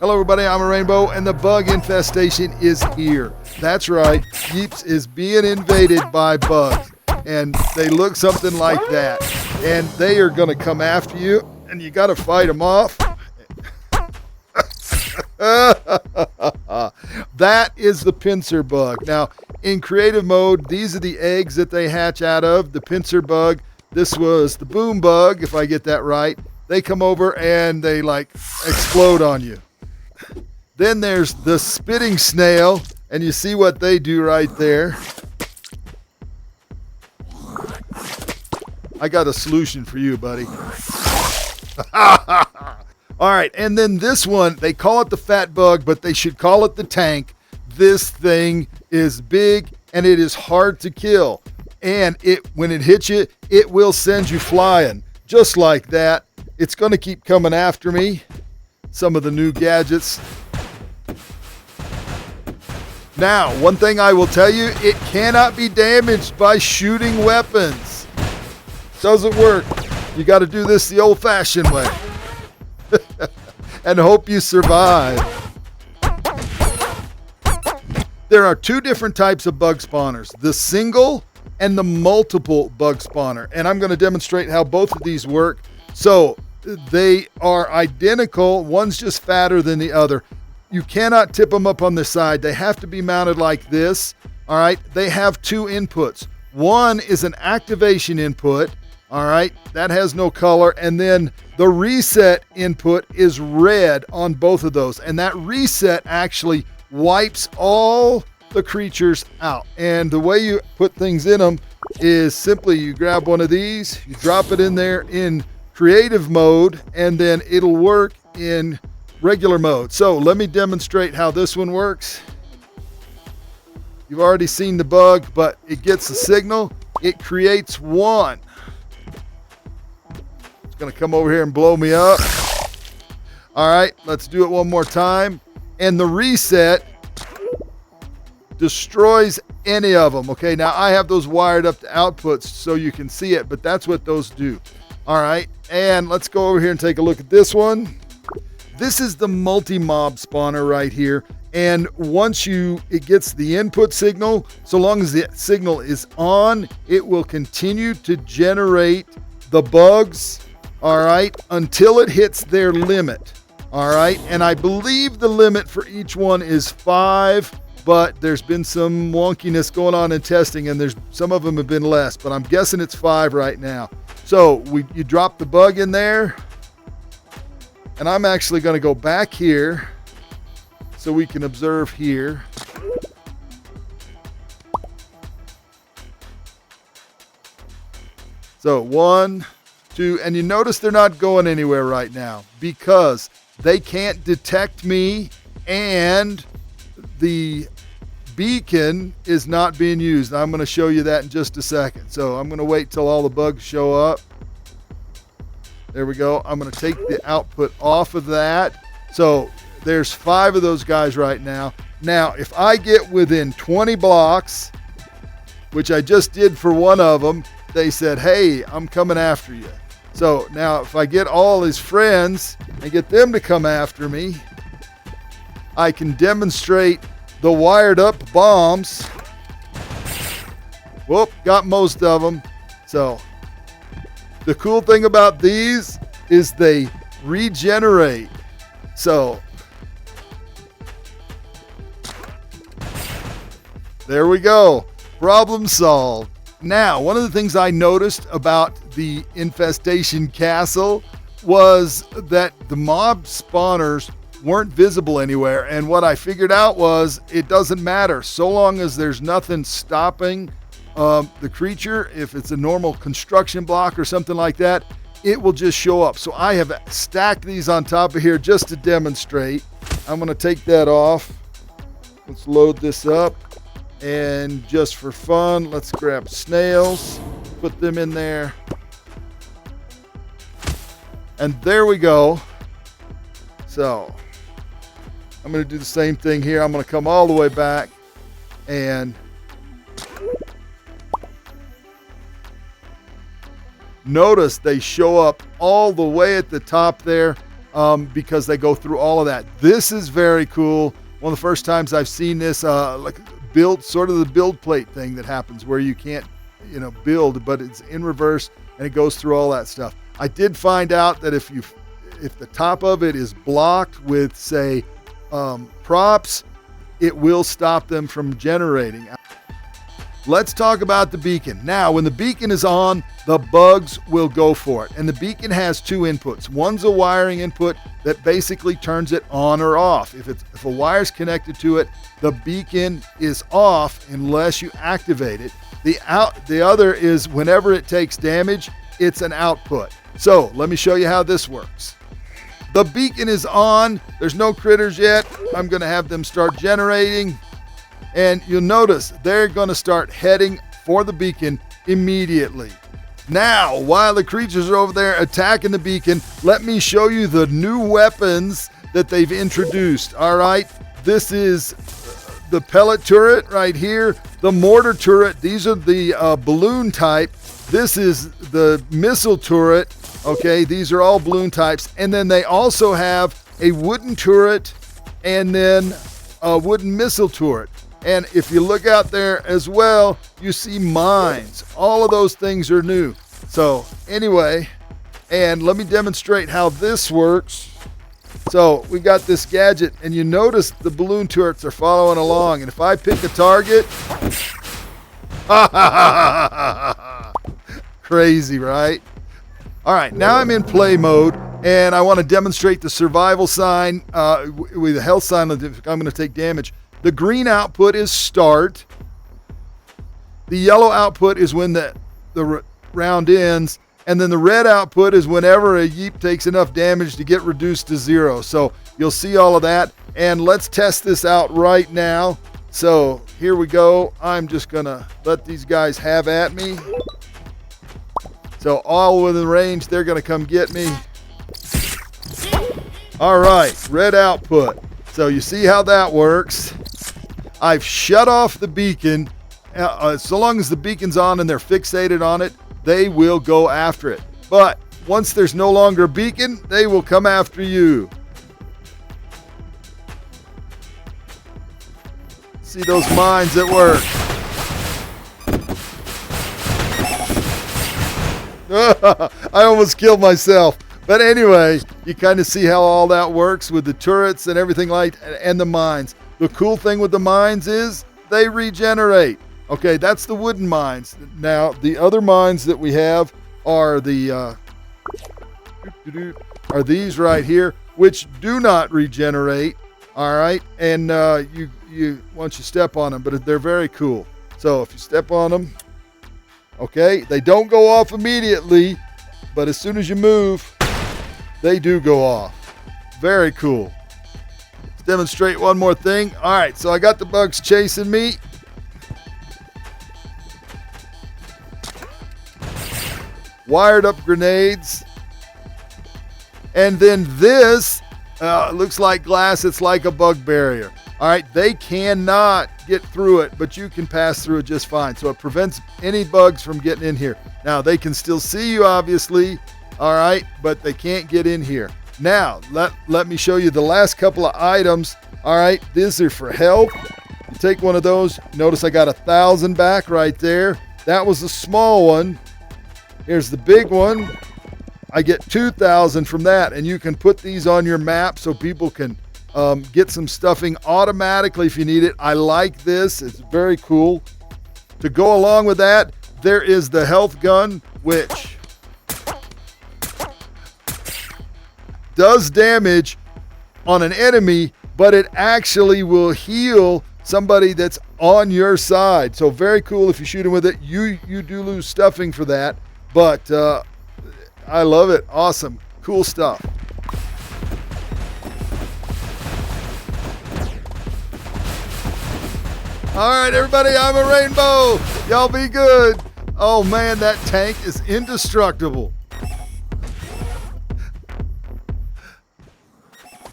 Hello everybody, I'm a Rainbow and the bug infestation is here. That's right, Yeeps is being invaded by bugs and they look something like that. And they are gonna come after you and you gotta fight them off. That is the pincer bug. Now, in creative mode, these are the eggs that they hatch out of, the pincer bug. This was the boom bug, if I get that right. They come over and they like explode on you. Then there's the spitting snail, and you see what they do right there. I got a solution for you, buddy. All right, and then this one, they call it the fat bug, but they should call it the tank. This thing is big, and it is hard to kill. And when it hits you, it will send you flying. Just like that. It's going to keep coming after me. Some of the new gadgets. Now, one thing I will tell you, it cannot be damaged by shooting weapons. Doesn't work. You got to do this the old-fashioned way. And hope you survive. There are two different types of bug spawners, the single and the multiple bug spawner. And I'm going to demonstrate how both of these work. So they are identical. One's just fatter than the other. You cannot tip them up on the side. They have to be mounted like this. All right. They have two inputs. One is an activation input. All right. That has no color. And then the reset input is red on both of those. And that reset actually wipes all the creatures out. And the way you put things in them is simply you grab one of these, you drop it in there in creative mode, and then it'll work in regular mode. So let me demonstrate how this one works. You've already seen the bug, but it gets a signal. It creates one. It's going to come over here and blow me up. All right, let's do it one more time. And the reset destroys any of them. Okay, now I have those wired up to outputs so you can see it, but that's what those do. All right, and let's go over here and take a look at this one. This is the multi-mob spawner right here. And once it gets the input signal, so long as the signal is on, it will continue to generate the bugs, all right, until it hits their limit, all right? And I believe the limit for each one is 5, but there's been some wonkiness going on in testing, and some of them have been less, but I'm guessing it's 5 right now. So you drop the bug in there, and I'm actually going to go back here so we can observe here. So 1, 2, and you notice they're not going anywhere right now because they can't detect me and the beacon is not being used. I'm going to show you that in just a second. So I'm going to wait till all the bugs show up. There we go. I'm going to take the output off of that. So there's 5 of those guys right now. Now, if I get within 20 blocks, which I just did for one of them, they said, hey, I'm coming after you. So now if I get all his friends and get them to come after me, I can demonstrate the wired up bombs. Whoop, got most of them. So the cool thing about these is they regenerate. So there we go. Problem solved. Now, one of the things I noticed about the infestation castle was that the mob spawners weren't visible anywhere. And what I figured out was it doesn't matter. So long as there's nothing stopping the creature, if it's a normal construction block or something like that, it will just show up. So I have stacked these on top of here just to demonstrate. I'm going to take that off. Let's load this up. And just for fun, let's grab snails, put them in there. And there we go. So I'm going to do the same thing here. I'm going to come all the way back and notice they show up all the way at the top there. because they go through all of that. This is very cool. One of the first times I've seen this, like build, sort of the build plate thing that happens where you can't, build, but it's in reverse and it goes through all that stuff. I did find out that if the top of it is blocked with, say, props, it will stop them from generating. Let's talk about the beacon. Now, when the beacon is on, the bugs will go for it. And the beacon has two inputs. One's a wiring input that basically turns it on or off. If a wire's connected to it, the beacon is off unless you activate it. The other is whenever it takes damage, it's an output. So let me show you how this works. The beacon is on. There's no critters yet. I'm going to have them start generating. And you'll notice they're going to start heading for the beacon immediately. Now, while the creatures are over there attacking the beacon, let me show you the new weapons that they've introduced. All right, this is the pellet turret right here, the mortar turret. These are the balloon type. This is the missile turret. Okay, these are all balloon types. And then they also have a wooden turret and then a wooden missile turret. And if you look out there as well, you see mines. All of those things are new. So anyway, and let me demonstrate how this works. So we got this gadget, and you notice the balloon turrets are following along. And if I pick a target, crazy, right? All right, now I'm in play mode, and I want to demonstrate the survival sign with the health sign. I'm going to take damage. The green output is start. The yellow output is when the round ends. And then the red output is whenever a Yeep takes enough damage to get reduced to 0. So you'll see all of that. And let's test this out right now. So here we go. I'm just going to let these guys have at me. So all within range, they're going to come get me. All right, red output. So you see how that works. I've shut off the beacon. So long as the beacon's on and they're fixated on it, they will go after it. But once there's no longer a beacon, they will come after you. See those mines at work. I almost killed myself. But anyway, you kind of see how all that works with the turrets and everything and the mines. The cool thing with the mines is they regenerate. Okay, that's the wooden mines. Now, the other mines that we have are these right here, which do not regenerate. All right, and you once you step on them, but they're very cool. So if you step on them, okay, they don't go off immediately, but as soon as you move, they do go off. Very cool. Let's demonstrate one more thing. All right, so I got the bugs chasing me. Wired up grenades. And then this looks like glass. It's like a bug barrier. All right, they cannot get through it, but you can pass through it just fine. So it prevents any bugs from getting in here. Now, they can still see you, obviously. All right, but they can't get in here. Now, let me show you the last couple of items. All right, these are for health. You take one of those. Notice I got 1,000 back right there. That was the small one. Here's the big one. I get 2,000 from that, and you can put these on your map so people can get some stuffing automatically if you need it. I like this. It's very cool. To go along with that, there is the health gun, which does damage on an enemy, but it actually will heal somebody that's on your side. So very cool if you shoot him with it. You do lose stuffing for that, but I love it. Awesome. Cool stuff. All right, everybody, I'm a rainbow. Y'all be good. Oh, man, that tank is indestructible.